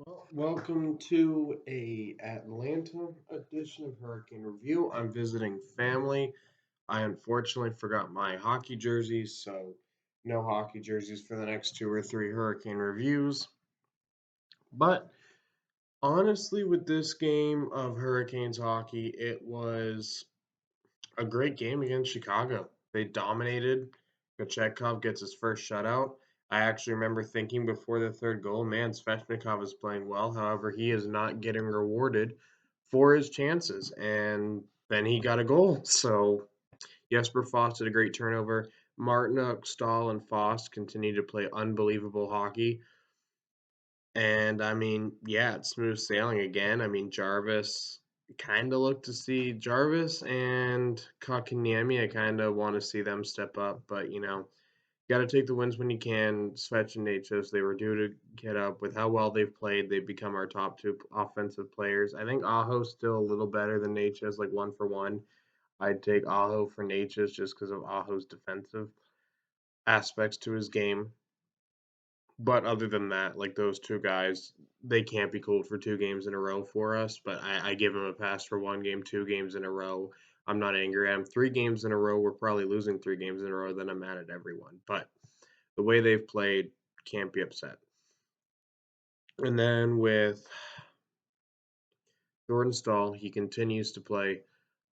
Well, welcome to a Atlanta edition of Hurricane Review. I'm visiting family. I unfortunately forgot my hockey jerseys, so no hockey jerseys for the next two or three Hurricane reviews. But honestly, with this game of Hurricanes hockey, it was a great game against Chicago. They dominated. Kochetkov gets his first shutout. I actually remember thinking before the third goal, man, Svechnikov is playing well. However, he is not getting rewarded for his chances. And then he got a goal. So Jesper Foss did a great turnover. Martinuk, Stahl, and Foss continue to play unbelievable hockey. And I mean, yeah, it's smooth sailing again. I mean, Jarvis kind of look to see Jarvis and Kakaniemi. I kind of want to see them step up, but got to take the wins when you can. Svech and Nachos, they were due to get up with how well they've played. They've become our top two offensive players. I think Aho's still a little better than Nachos, like 1-for-1. I'd take Aho for Nachos just because of Aho's defensive aspects to his game. But other than that, like those two guys, they can't be cooled for 2 games in a row for us. But I give them a pass for 1 game, 2 games in a row. I'm not angry. I'm 3 games in a row. We're probably losing 3 games in a row. Then I'm mad at everyone. But the way they've played, can't be upset. And then with Jordan Stahl, he continues to play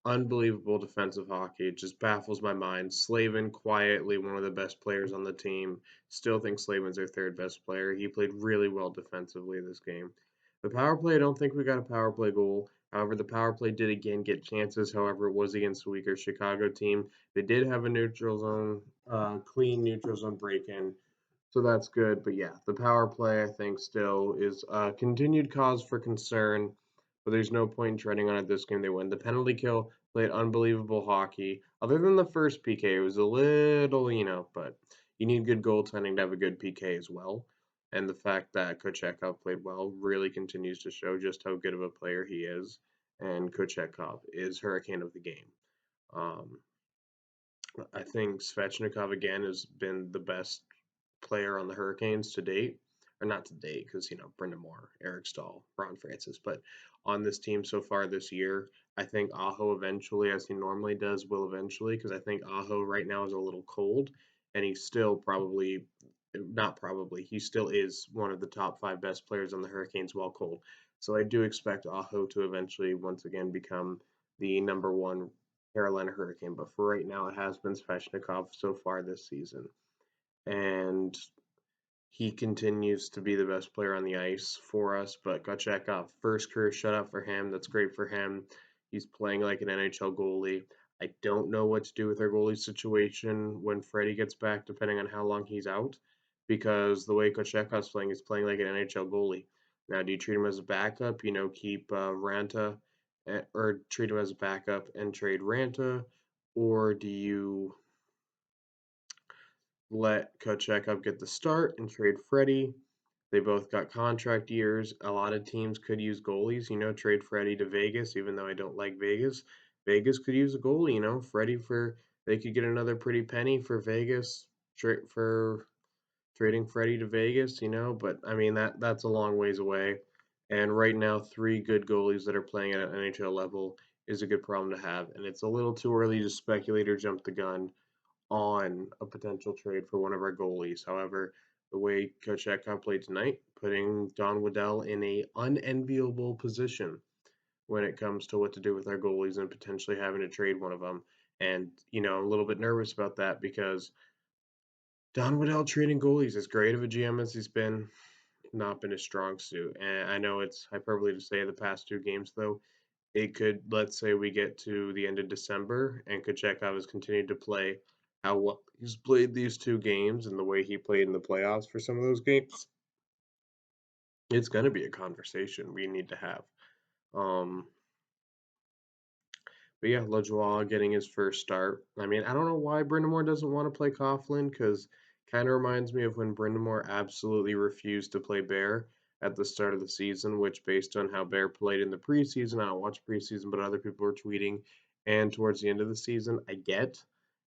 unbelievable defensive hockey. It just baffles my mind. Slavin, quietly one of the best players on the team. Still think Slavin's their third best player. He played really well defensively this game. The power play, I don't think we got a power play goal. However, the power play did again get chances. However, it was against a weaker Chicago team. They did have a neutral zone, clean neutral zone break in. So that's good. But yeah, the power play, I think, still is a continued cause for concern. But there's no point in treading on it this game. They win. The penalty kill played unbelievable hockey. Other than the first PK, it was a little, but you need good goaltending to have a good PK as well. And the fact that Kochetkov played well really continues to show just how good of a player he is. And Kochetkov is Hurricane of the game. Um, I think Svechnikov again has been the best player on the Hurricanes to date, or not to date, because Brendan Moore, Eric Stahl, Ron Francis, but on this team so far this year, I think Aho eventually, as he normally does, will eventually, because I think Aho right now is a little cold, and he's still probably not probably he still is one of the top 5 best players on the Hurricanes while cold. So I do expect Aho to eventually once again become the number one Carolina Hurricane, but for right now, it has been Svechnikov so far this season. And he continues to be the best player on the ice for us. But Kochetkov, first career shutout for him. That's great for him. He's playing like an NHL goalie. I don't know what to do with our goalie situation when Freddie gets back, depending on how long he's out, because the way Kochetkov's playing, he's playing like an NHL goalie. Now, do you treat him as a backup? Keep Ranta, or treat him as a backup and trade Ranta, or do you let Kochetkov get the start and trade Freddie? They both got contract years. A lot of teams could use goalies, trade Freddie to Vegas, even though I don't like Vegas. Vegas could use a goalie, Freddie for they could get another pretty penny for Vegas for trading Freddie to Vegas, but I mean that's a long ways away. And right now, 3 good goalies that are playing at an NHL level is a good problem to have. And it's a little too early to speculate or jump the gun on a potential trade for one of our goalies. However, the way Coach Eckhoff played tonight, putting Don Waddell in a unenviable position when it comes to what to do with our goalies and potentially having to trade one of them. And, I'm a little bit nervous about that because Don Waddell trading goalies, as great of a GM as he's been, not been his strong suit. And I know it's hyperbole to say the past 2 games, though. It could, let's say we get to the end of December and Kochetkov has continued to play how well he's played these 2 games and the way he played in the playoffs for some of those games. It's going to be a conversation we need to have. Um, but yeah, LeJoie getting his first start. I mean, I don't know why Brindamore doesn't want to play Coughlin because kind of reminds me of when Brindamore absolutely refused to play Bear at the start of the season, which based on how Bear played in the preseason, I don't watch preseason, but other people were tweeting, and towards the end of the season, I get,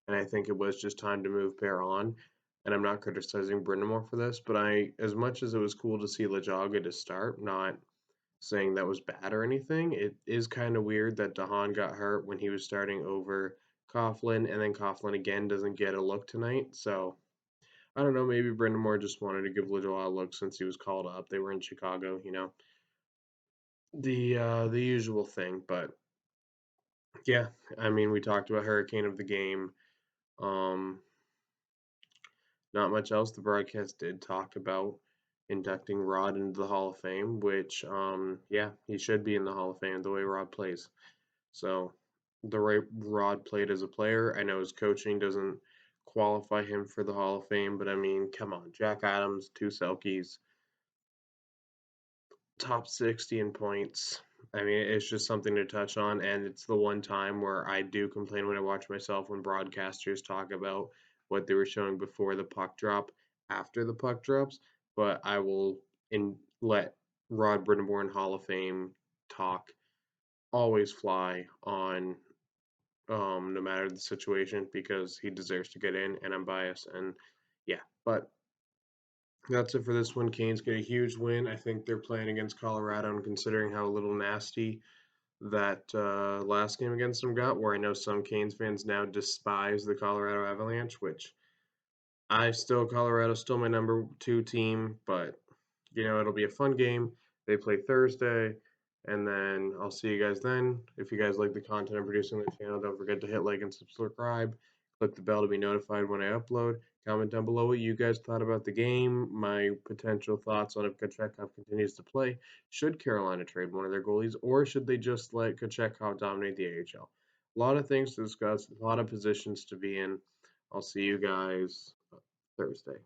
and I think it was just time to move Bear on. and I'm not criticizing Brindamore for this, but as much as it was cool to see Lajaga to start, not saying that was bad or anything, it is kind of weird that Dahan got hurt when he was starting over Coughlin, and then Coughlin again doesn't get a look tonight. So I don't know, maybe Brindamore just wanted to give Lajoie a look since he was called up. They were in Chicago, the usual thing. But yeah, I mean, we talked about Hurricane of the game. Um, Not much else. The broadcast did talk about inducting Rod into the Hall of Fame, which, yeah, he should be in the Hall of Fame the way Rod plays. So the way Rod played as a player, I know his coaching doesn't qualify him for the Hall of Fame, but I mean, come on, Jack Adams, two Selkies, top 60 in points. I mean, it's just something to touch on, and it's the one time where I do complain when I watch myself when broadcasters talk about what they were showing before the puck drop, after the puck drops. But I will let Rod Brindamore Hall of Fame talk always fly on no matter the situation because he deserves to get in, and I'm biased, and yeah. But that's it for this one. Canes get a huge win. I think they're playing against Colorado, and considering how little nasty that last game against them got, where I know some Canes fans now despise the Colorado Avalanche, which Colorado's still my number two team, but it'll be a fun game. They play Thursday, and then I'll see you guys then. If you guys like the content I'm producing on the channel, don't forget to hit like and subscribe. Click the bell to be notified when I upload. Comment down below what you guys thought about the game, my potential thoughts on if Kochetkov continues to play. Should Carolina trade one of their goalies, or should they just let Kochetkov dominate the AHL? A lot of things to discuss, a lot of positions to be in. I'll see you guys Thursday.